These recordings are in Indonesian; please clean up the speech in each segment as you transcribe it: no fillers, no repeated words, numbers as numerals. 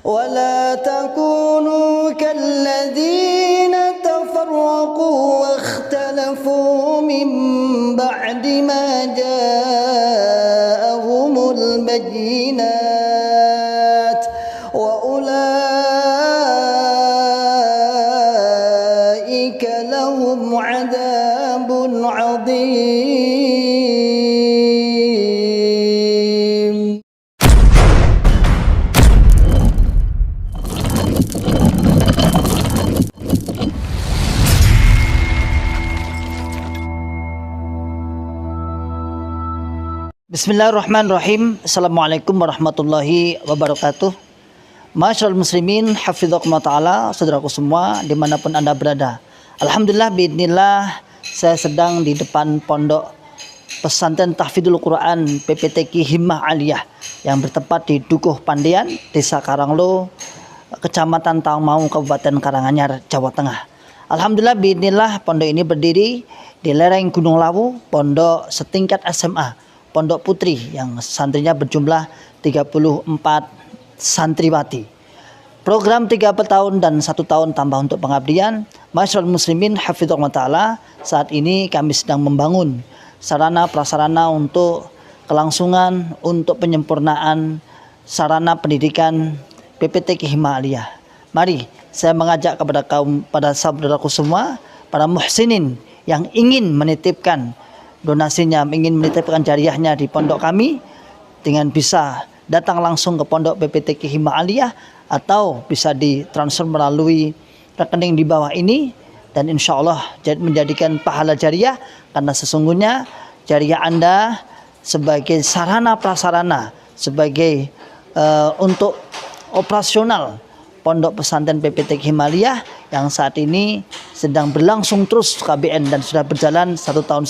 ولا تكونوا كالذين تفرقوا واختلفوا من بعد ما جاءهم البينات وأولئك لهم عذاب عظيم. Bismillahirrahmanirrahim. Assalamualaikum warahmatullahi wabarakatuh. Masyaallah muslimin, hafizakumullah ta'ala, saudaraku semua dimanapun anda berada. Alhamdulillah biidznillah, saya sedang di depan pondok pesantren tahfidzul Quran PPTQ Himmah Aliyah yang bertempat di Dukuh Pandian, Desa Karanglo, Kecamatan Tawangmangu, Kabupaten Karanganyar, Jawa Tengah. Alhamdulillah biidznillah, pondok ini berdiri di lereng Gunung Lawu, pondok setingkat SMA, Pondok Putri yang santrinya berjumlah 34 santriwati. Program 3 tahun dan 1 tahun tambah untuk pengabdian. Masyaallah muslimin hafizahullah ta'ala, saat ini kami sedang membangun sarana prasarana untuk kelangsungan, untuk penyempurnaan sarana pendidikan PPTQ Himmah Aliyah. Mari saya mengajak pada saudaraku semua, para muhsinin yang ingin menitipkan donasinya, ingin menitipkan jariahnya di pondok kami, dengan bisa datang langsung ke pondok PPTQ Himmah Aliyah atau bisa ditransfer melalui rekening di bawah ini, dan insya Allah menjadikan pahala jariah, karena sesungguhnya jariah Anda sebagai sarana prasarana, sebagai untuk operasional pondok pesantren PPTQ Himmah Aliyah yang saat ini sedang berlangsung terus KBN dan sudah berjalan 1,5 tahun.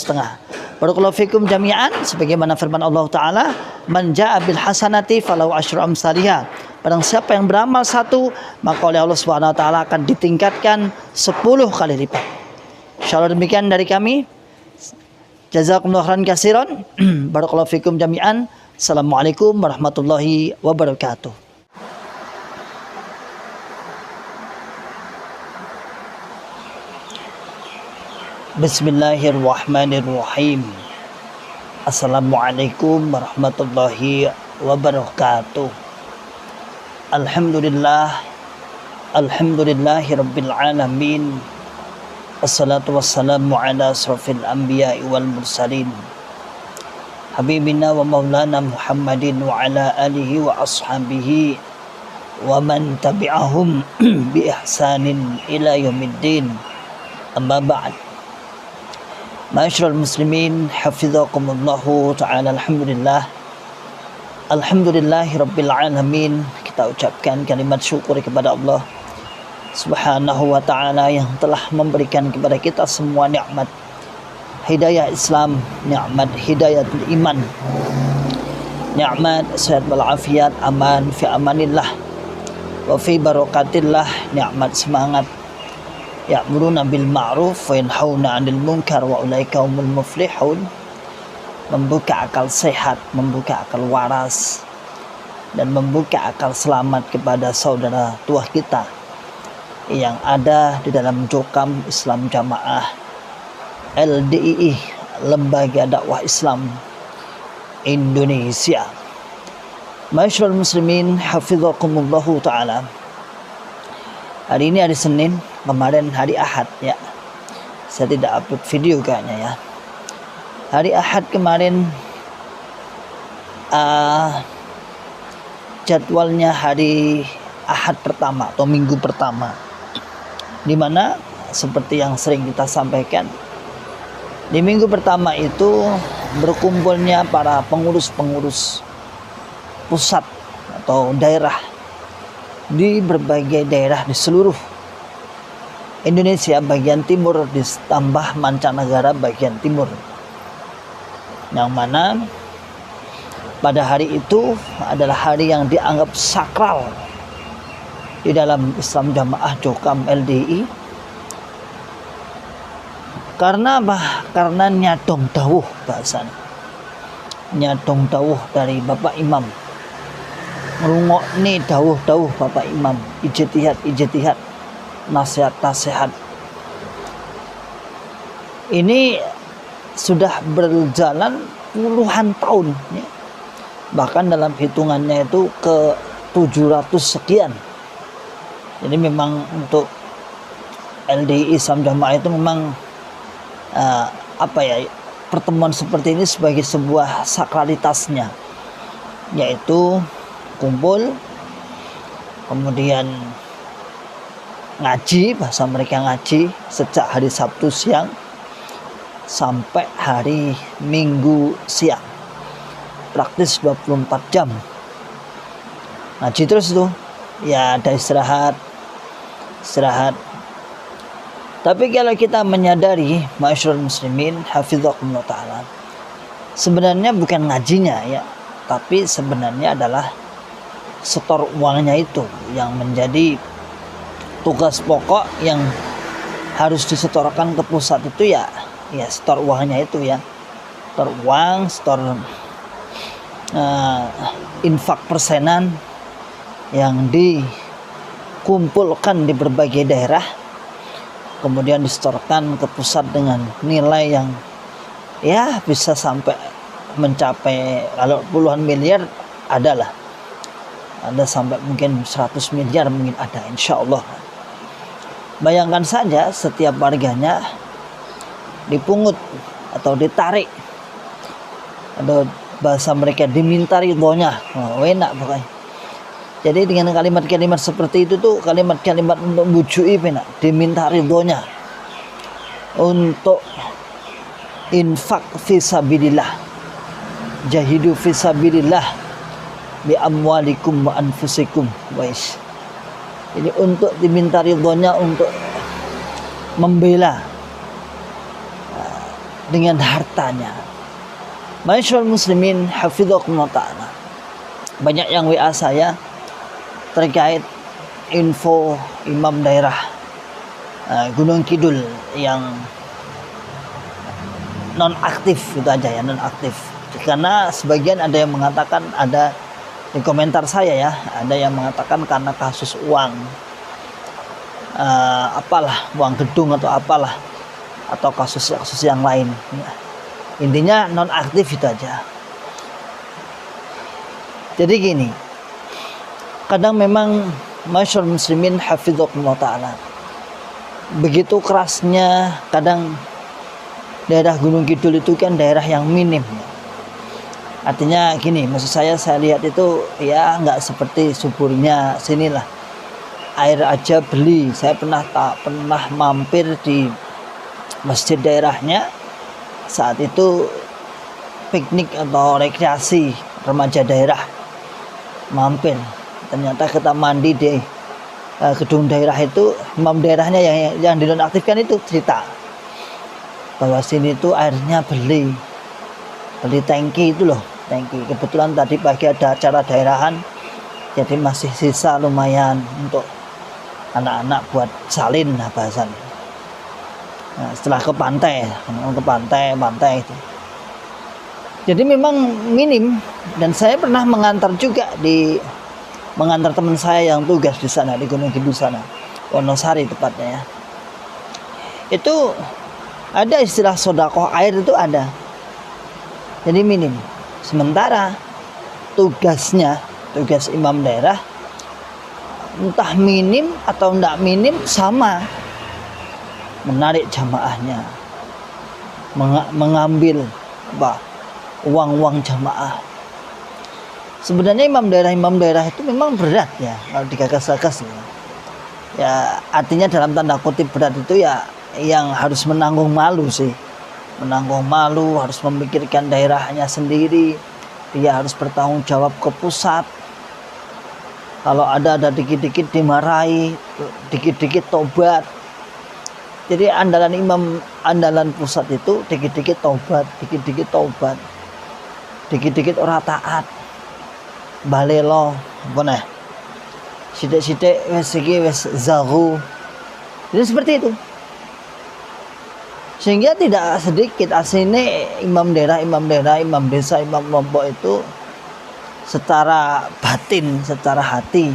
Barakallahu fikum jami'an, sebagaimana firman Allah Ta'ala, man ja'a bil hasanati falahu asyru amsalihha. Barang siapa yang beramal 1, maka oleh Allah Subhanahu wa taala akan ditingkatkan 10 kali lipat. Insyaallah demikian dari kami. Jazakumullahu khairan katsiran. Barakallahu fikum jami'an. Assalamualaikum warahmatullahi wabarakatuh. Bismillahirrahmanirrahim. Assalamualaikum warahmatullahi wabarakatuh. Alhamdulillah, alhamdulillahi rabbil alamin. Assalatu wassalamu ala asrafil anbiya'i wal mursalin, habibina wa maulana Muhammadin wa ala alihi wa ashabihi wa man tabi'ahum bi ihsanin ila yaumiddin. Amma ba'd. Ma'asyiral muslimin hafizakumullahu ta'ala, alhamdulillahi rabbil alamin. Kita ucapkan kalimat syukur kepada Allah Subhanahu wa ta'ala yang telah memberikan kepada kita semua nikmat hidayah Islam, nikmat hidayah iman, nikmat sehat walafiat, aman fi amanillah wa fi barakatillah, nikmat semangat, ya'muruna bil ma'ruf wa yanhauna 'anil munkar wa ulaika humul muflihun. Membuka akal sehat, membuka akal waras, dan membuka akal selamat kepada saudara tua kita yang ada di dalam Jokam Islam Jamaah LDII, Lembaga Dakwah Islam Indonesia. Masyaallah muslimin hafizakumullahu ta'ala. Hari ini hari Senin, kemarin hari Ahad ya. Saya tidak upload video kayaknya ya. Hari Ahad kemarin jadwalnya hari Ahad pertama atau minggu pertama, dimana seperti yang sering kita sampaikan, di minggu pertama itu berkumpulnya para pengurus-pengurus pusat atau daerah di berbagai daerah di seluruh Indonesia bagian timur ditambah mancanegara bagian timur, yang mana pada hari itu adalah hari yang dianggap sakral di dalam Islam Jamaah Jokam LDI. Karena apa? Karena nyadong dawuh, bahasanya nyadong dawuh dari Bapak Imam ngrungokne dawuh-dawuh Bapak Imam, ijtihad, nasihat-nasihat. Ini sudah berjalan puluhan tahun ya. Bahkan dalam hitungannya itu ke 700 sekian. Jadi memang untuk LDI Islam Jamaah itu memang pertemuan seperti ini sebagai sebuah sakralitasnya, yaitu kumpul, kemudian ngaji, bahasa mereka ngaji sejak hari Sabtu siang sampai hari Minggu siang, praktis 24 jam ngaji terus tuh. Ya ada istirahat. Tapi kalau kita menyadari ma'asyiral muslimin hafizakumullah ta'ala, sebenarnya bukan ngajinya ya, tapi sebenarnya adalah setor uangnya itu yang menjadi tugas pokok yang harus disetorkan ke pusat itu ya setor uangnya itu ya. Setor uang, setor infak persenan yang dikumpulkan di berbagai daerah, kemudian disetorkan ke pusat dengan nilai yang ya bisa sampai mencapai, kalau puluhan miliar ada sampai mungkin 100 miliar mungkin ada, insya Allah. Bayangkan saja setiap warganya dipungut atau ditarik, atau bahasa mereka diminta ridhonya, enak pokoknya. Jadi dengan kalimat-kalimat seperti itu tuh kalimat-kalimat untuk bujui pena, diminta ridhonya untuk infak fisabilillah, jahidu fisabilillah bi amwalikum wa anfusikum. Wais. Ini untuk diminta ridhonya untuk membela dengan hartanya. Ma'asyiral muslimin hafizakumullah ta'ala. Banyak yang WA saya terkait info imam daerah Gunung Kidul yang non aktif, itu aja ya, non aktif. Karena sebagian ada yang mengatakan, ada di komentar saya ya, ada yang mengatakan karena kasus uang uang gedung atau apalah, atau kasus yang lain. Intinya non aktif itu aja. Jadi gini, kadang memang ma'asyiral muslimin hafizakumullah ta'ala, begitu kerasnya kadang daerah Gunung Kidul itu kan daerah yang minim. Artinya gini, maksud saya lihat itu ya nggak seperti suburnya sinilah. Air aja beli. Saya pernah mampir di masjid daerahnya, saat itu piknik atau rekreasi remaja daerah, mampir. Ternyata kita mandi di gedung daerah itu, imam daerahnya yang dinonaktifkan itu cerita bahwa sini itu airnya beli tangki itu loh, tangki. Kebetulan tadi pagi ada acara daerahan, jadi masih sisa lumayan untuk anak-anak buat salin bahasan. Nah, setelah ke pantai itu. Jadi memang minim, dan saya pernah mengantar juga mengantar teman saya yang tugas di sana di Gunung Kidul sana, Wonosari tepatnya ya. Itu ada istilah sodakoh air itu ada. Jadi minim. Sementara tugas imam daerah entah minim atau enggak minim sama, menarik jamaahnya, mengambil uang jamaah. Sebenarnya imam daerah itu memang berat ya kalau digagas-gagas ya. Ya artinya dalam tanda kutip berat itu ya yang harus menanggung malu sih. Menanggung malu, harus memikirkan daerahnya sendiri. Dia harus bertanggung jawab ke pusat. Kalau ada dikit-dikit dimarahi, dikit-dikit tobat. Jadi andalan pusat itu dikit-dikit tobat, dikit-dikit ora taat. Balelo apa sithik-sithik wis zahu. Jadi seperti itu. Sehingga tidak sedikit aslinya imam daerah, imam desa, imam kelompok itu secara batin, secara hati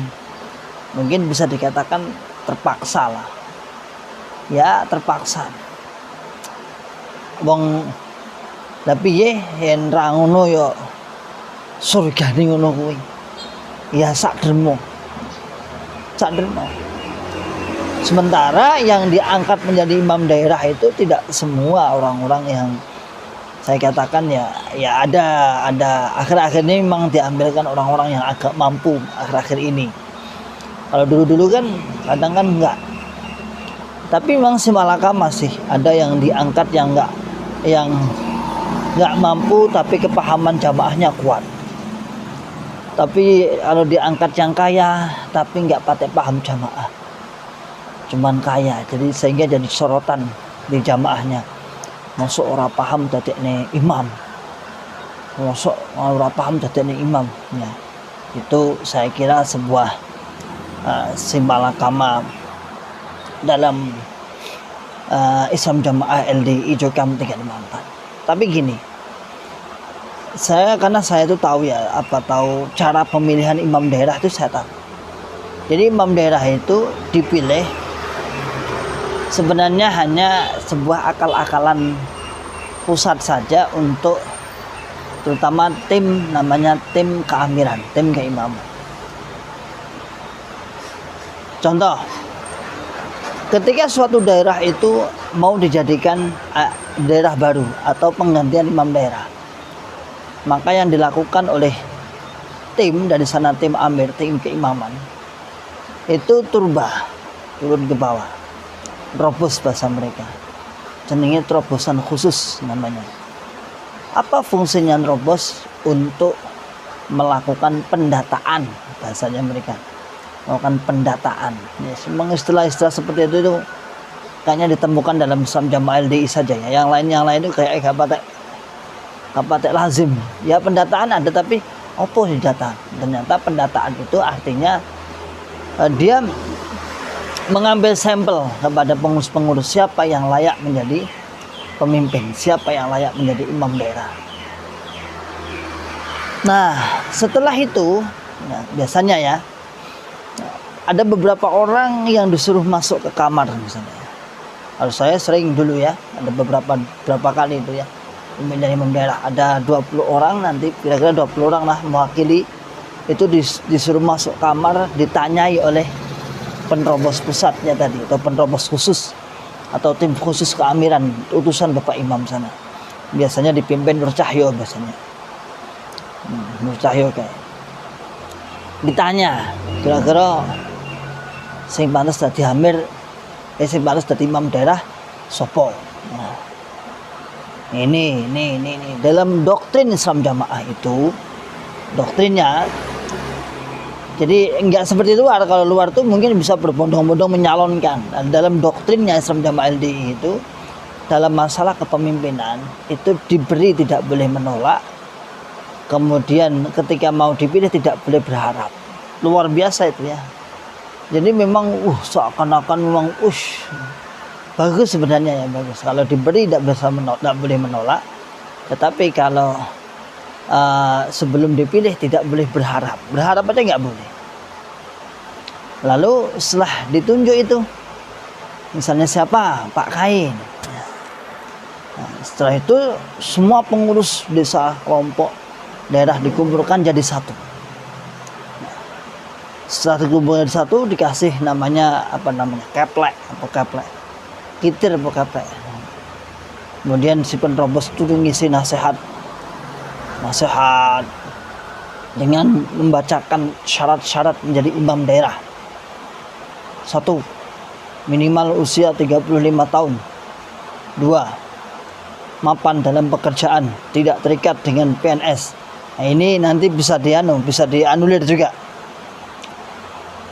mungkin bisa dikatakan terpaksa lah. Ya terpaksa. Wong tapi yen ra ngono yo surgane ngono kuwi. Ya sak dermo. Sak dermo. Sementara yang diangkat menjadi imam daerah itu tidak semua orang-orang yang saya katakan ya ada akhir-akhir ini memang diambilkan orang-orang yang agak mampu akhir-akhir ini. Kalau dulu-dulu kan kadang kan enggak. Tapi memang si Malaka masih ada yang diangkat yang enggak mampu tapi kepahaman jamaahnya kuat. Tapi kalau diangkat yang kaya tapi enggak pakai paham jamaah. Cuman kaya, jadi sehingga jadi sorotan di jamaahnya. Masuk orang paham dadekne imam, masuk orang paham dadekne imam. Ya, itu saya kira sebuah simbalakama dalam Islam Jamaah LDI Jokam 354. Tapi gini, karena saya itu tahu ya, tahu cara pemilihan imam daerah itu saya tahu. Jadi imam daerah itu dipilih sebenarnya hanya sebuah akal-akalan pusat saja untuk terutama tim namanya tim keamiran, tim keimaman. Contoh, ketika suatu daerah itu mau dijadikan daerah baru atau penggantian imam daerah, maka yang dilakukan oleh tim dari sana, tim amir, tim keimaman, itu turun ke bawah. Terobos bahasa mereka, jenenge terobosan khusus namanya. Apa fungsinya terobos? Untuk melakukan pendataan, bahasanya mereka melakukan pendataan. Yes, memang istilah-istilah seperti itu kayaknya ditemukan dalam Islam Jamaah LDI saja ya. Yang lain itu kayak kapatek lazim. Ya pendataan ada tapi opo sih data? Ternyata pendataan itu artinya dia mengambil sampel kepada pengurus-pengurus siapa yang layak menjadi pemimpin, siapa yang layak menjadi imam daerah. Nah, setelah itu biasanya ya ada beberapa orang yang disuruh masuk ke kamar misalnya. Kalau saya sering dulu ya, ada beberapa kali itu ya, menjadi imam daerah ada 20 orang, nanti kira-kira 20 orang lah mewakili itu disuruh masuk kamar, ditanyai oleh penerobos pusatnya tadi atau penerobos khusus atau tim khusus keamiran utusan Bapak Imam sana. Biasanya dipimpin Nur Cahyo biasanya. Nur Cahyo kayak ditanya kira-kira sing pantes dadi amir, sing pantes dadi imam daerah sopo. Nah, ini dalam doktrin Islam Jamaah itu doktrinnya. Jadi enggak seperti luar. Kalau luar tuh mungkin bisa berbondong-bondong menyalonkan. Dan dalam doktrinnya Islam Jamaah LDI itu dalam masalah kepemimpinan itu diberi tidak boleh menolak. Kemudian ketika mau dipilih tidak boleh berharap. Luar biasa itu ya. Jadi memang seakan-akan memang bagus sebenarnya ya, bagus. Kalau diberi tidak boleh menolak. Tetapi kalau sebelum dipilih tidak boleh berharap aja nggak boleh. Lalu setelah ditunjuk itu misalnya siapa, Pak Kain, setelah itu semua pengurus desa, kelompok daerah dikumpulkan jadi satu. Setelah dikumpulkan jadi satu dikasih namanya keplek, kitir apa keplek. Kemudian si penerobos itu ngisi nasihat dengan membacakan syarat-syarat menjadi imam daerah. 1. Minimal usia 35 tahun. 2. Mapan dalam pekerjaan, tidak terikat dengan PNS. Nah, ini nanti bisa dianulir juga.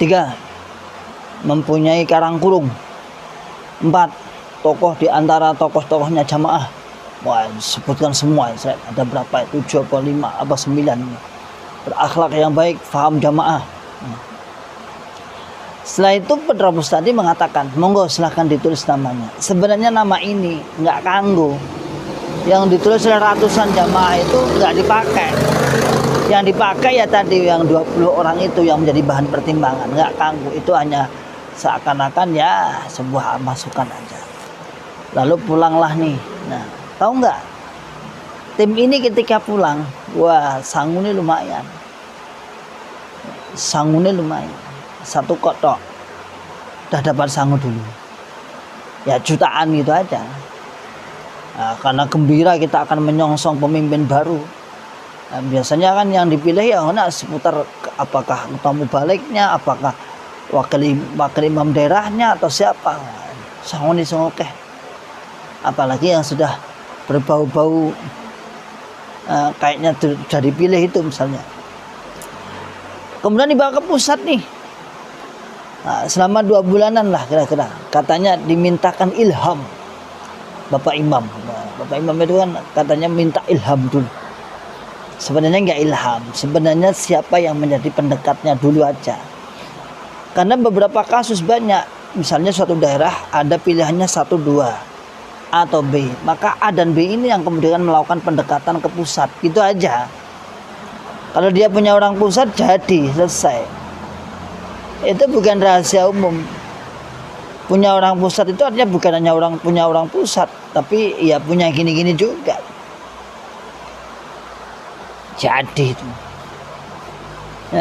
3. Mempunyai karang kurung. 4. Tokoh di antara tokoh-tokohnya jamaah. Wah, sebutkan semua. Ada berapa? 7 atau 5 apa 9. Berakhlak yang baik, faham jamaah. Setelah itu penerobos tadi mengatakan, monggo silahkan ditulis namanya. Sebenarnya nama ini nggak kanggo. Yang ditulis oleh ratusan jamaah itu nggak dipakai. Yang dipakai ya tadi yang 20 orang itu yang menjadi bahan pertimbangan, nggak kanggu, itu hanya seakan-akan ya sebuah masukan aja. Lalu pulanglah nih. Nah, tahu nggak? Tim ini ketika pulang, wah sanggupnya lumayan. Sanggupnya lumayan. 1 kotak. Udah dapat sangu dulu. Ya jutaan gitu aja. Nah, karena gembira kita akan menyongsong pemimpin baru. Nah, biasanya kan yang dipilih ya seputar apakah tamu baliknya, apakah wakil imam daerahnya atau siapa. Sangoni oke. Apalagi yang sudah berbau-bau kayaknya sudah dipilih itu misalnya. Kemudian dibawa ke pusat nih. Nah, selama 2 bulanan lah kira-kira. Katanya dimintakan ilham. Bapak Imam. Bapak Imam itu kan katanya minta ilham dulu. Sebenarnya nggak ilham, sebenarnya siapa yang menjadi pendekatnya dulu aja. Karena beberapa kasus banyak, misalnya suatu daerah ada pilihannya 1, 2 A atau B, maka A dan B ini yang kemudian melakukan pendekatan ke pusat, gitu aja. Kalau dia punya orang pusat jadi selesai. Itu bukan rahasia umum. Punya orang pusat itu artinya bukan hanya punya orang pusat, tapi ya punya gini-gini juga. Jadi itu ya,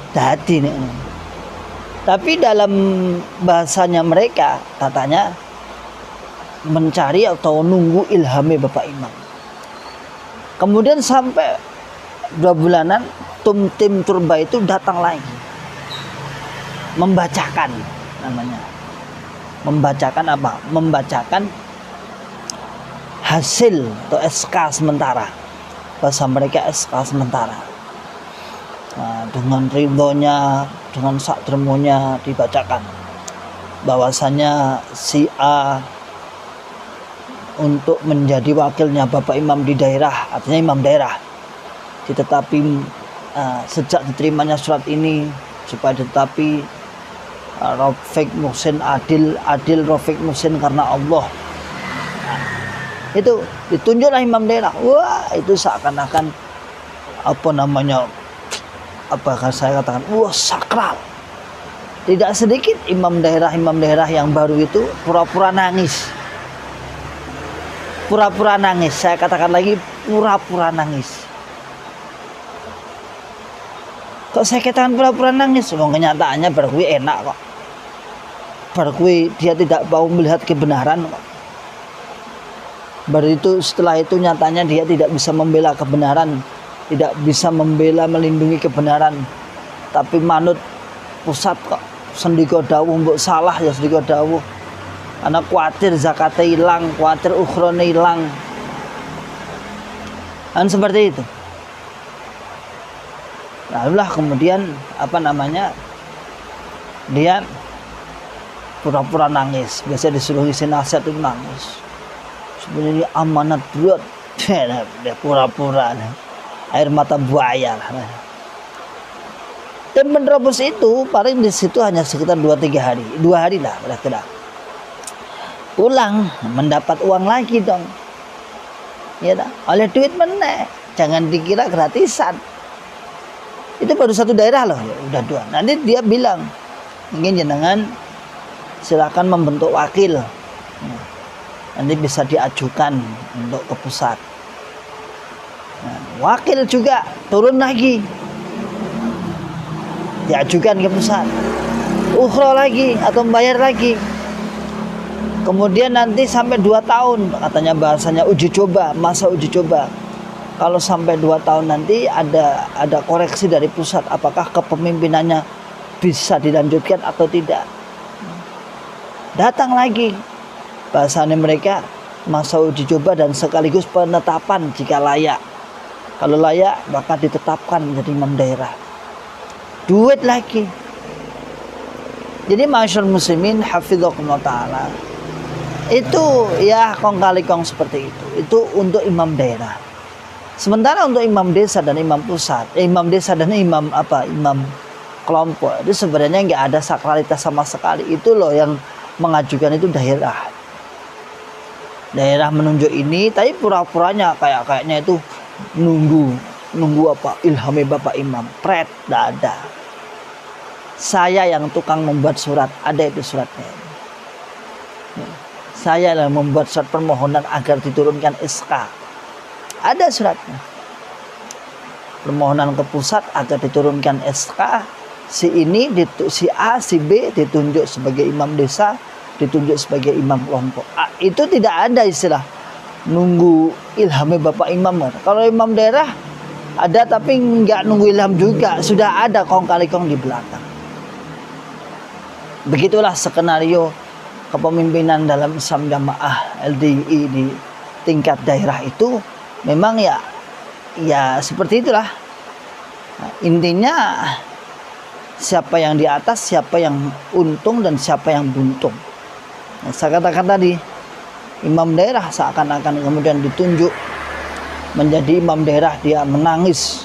jadi nih. Tapi dalam bahasanya mereka katanya mencari atau nunggu ilhamnya Bapak Imam. Kemudian sampai 2 bulanan tim turba itu datang lagi membacakan, namanya membacakan apa? Membacakan hasil atau SK sementara. Bahasa mereka SK sementara. Nah, dengan ridhonya, dengan sakdermonya dibacakan bahwasanya si A untuk menjadi wakilnya Bapak Imam di daerah, artinya imam daerah, ditetapi sejak diterimanya surat ini supaya ditetapi Rafiq Muhsin adil Rafiq Muhsin karena Allah. Itu ditunjuklah imam daerah. Wah, itu seakan-akan apakah saya katakan wah sakral. Tidak sedikit imam daerah yang baru itu pura-pura nangis. Pura-pura nangis, saya katakan lagi pura-pura nangis. Kok saya katakan pura-pura nangis? Kenyataannya berkuwi enak kok. Berkuwi dia tidak mau melihat kebenaran kok. Baru itu setelah itu nyatanya dia tidak bisa membela kebenaran, tidak bisa membela melindungi kebenaran, tapi manut pusat kok. Sendika dawuh mbok salah ya sendika dawuh. Karena khawatir zakatnya hilang, khawatir ukhrone hilang. Dan seperti itu. Lalu lah kemudian dia pura-pura nangis. Biasa disuruh isi nasihat itu nangis. Sebenarnya amanat berat. Dia pura-pura air mata buaya lah. Dan menerobos itu paling di situ hanya sekitar 2-3 hari. 2 hari lah kira-kira. Pulang mendapat uang lagi dong. Ya dah, oleh duit meneh. Jangan dikira gratisan. Itu baru 1 daerah loh, ya, udah 2. Nanti dia bilang, ingin jenengan silakan membentuk wakil. Nanti bisa diajukan untuk ke pusat. Nah, wakil juga turun lagi, diajukan ke pusat. Ukhra lagi atau bayar lagi. Kemudian nanti sampai 2 tahun, katanya bahasanya uji coba, masa uji coba. Kalau sampai 2 tahun nanti ada koreksi dari pusat, apakah kepemimpinannya bisa dilanjutkan atau tidak. Datang lagi. Bahasanya mereka masa uji coba dan sekaligus penetapan jika layak. Kalau layak maka ditetapkan menjadi imam daerah. Duit lagi. Jadi masyaallah muslimin hafizakumullah ta'ala. Itu ya kong kali kong seperti itu. Itu untuk imam daerah. Sementara untuk imam desa dan imam pusat, imam desa dan imam kelompok itu sebenarnya nggak ada sakralitas sama sekali. Itu loh yang mengajukan itu daerah. Daerah menunjuk ini, tapi pura-puranya kayaknya itu nunggu nunggu apa? Ilhami Bapak Imam. Pret, tidak ada. Saya yang tukang membuat surat, ada itu suratnya. Saya yang membuat surat permohonan agar diturunkan SK. Ada suratnya. Permohonan ke pusat agar diturunkan SK. Si ini, si A, si B ditunjuk sebagai imam desa, ditunjuk sebagai imam kelompok. Itu tidak ada istilah nunggu ilhami Bapak Imam. Kalau imam daerah ada tapi nggak nunggu ilham juga, sudah ada kong kali kong di belakang. Begitulah skenario kepemimpinan dalam Islam Jamaah LDI di tingkat daerah itu memang ya seperti itulah. Nah, intinya siapa yang di atas, siapa yang untung dan siapa yang buntung. Nah, saya katakan tadi imam daerah seakan-akan kemudian ditunjuk menjadi imam daerah, dia menangis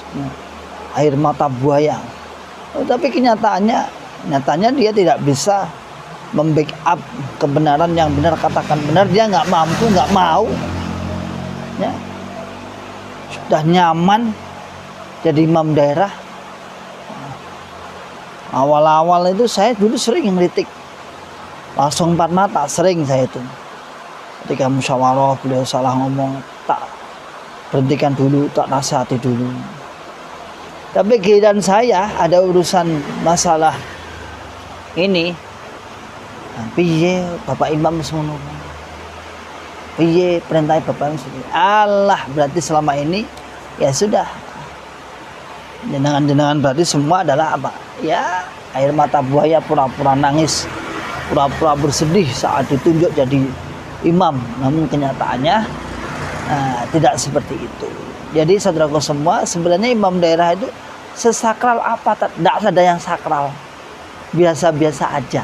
air mata buaya. Tapi nyatanya dia tidak bisa membackup kebenaran yang benar, katakan benar, dia nggak mampu, nggak mau. Ya. Sudah nyaman jadi imam daerah. Awal-awal itu saya dulu sering ngeritik langsung empat mata, sering saya itu. Ketika musyawarah beliau salah ngomong, tak berhentikan dulu, tak nasihati dulu. Tapi giliran saya ada urusan masalah ini, piye Bapak Imam semono, piye perintah Bapak Imam semono. Allah, berarti selama ini ya sudah, jenengan berarti semua adalah apa? Ya air mata buaya, pura-pura nangis, pura-pura bersedih saat ditunjuk jadi imam. Namun kenyataannya tidak seperti itu. Jadi saudaraku semua, sebenarnya imam daerah itu sesakral apa? Tidak ada yang sakral, biasa-biasa aja.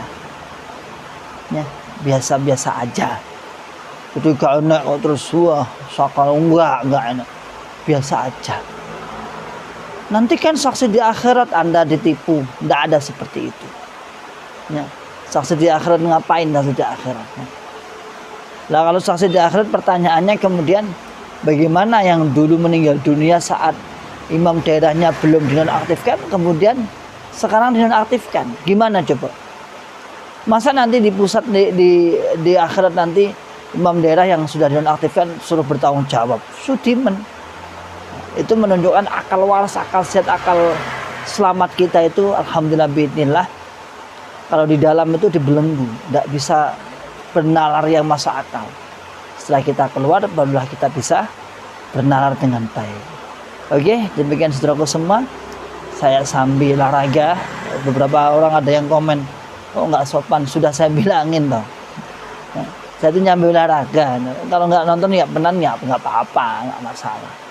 Ya, biasa-biasa aja. Ketika enak terus wah sakral, enggak enak, biasa aja. Nanti kan saksi di akhirat Anda ditipu, tidak ada seperti itu. Ya, saksi di akhirat ngapain saksi di akhirat? Ya. Nah kalau saksi di akhirat pertanyaannya kemudian bagaimana yang dulu meninggal dunia saat imam daerahnya belum dinonaktifkan, kemudian sekarang dinonaktifkan, gimana coba? Masa nanti di pusat di akhirat nanti imam daerah yang sudah dinonaktifkan suruh bertanggung jawab? Sudimen. Itu menunjukkan akal waras, akal sehat, akal selamat kita itu alhamdulillah biidznillah. Kalau di dalam itu dibelenggu, tidak bisa bernalar yang masuk akal. Setelah kita keluar barulah kita bisa bernalar dengan baik. Oke, demikian saudaraku semua. Saya sambil olahraga. Beberapa orang ada yang komen, oh nggak sopan, sudah saya bilangin toh. Saya itu nyambil olahraga. Kalau nggak nonton ya benar nggak apa-apa, nggak masalah.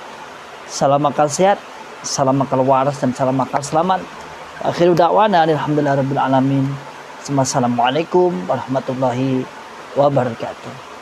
Salam akal sehat, salam akal waras, dan salam akal selamat. Akhiru da'wana alhamdulillahirabbil alamin. Assalamualaikum warahmatullahi wabarakatuh.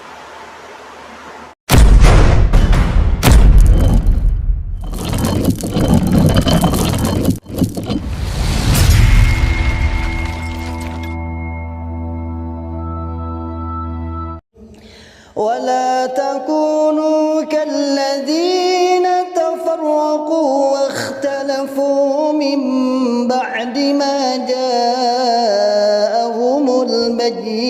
ولا تكونوا كالذين تفرقوا واختلفوا من بعد ما جاءهم البينات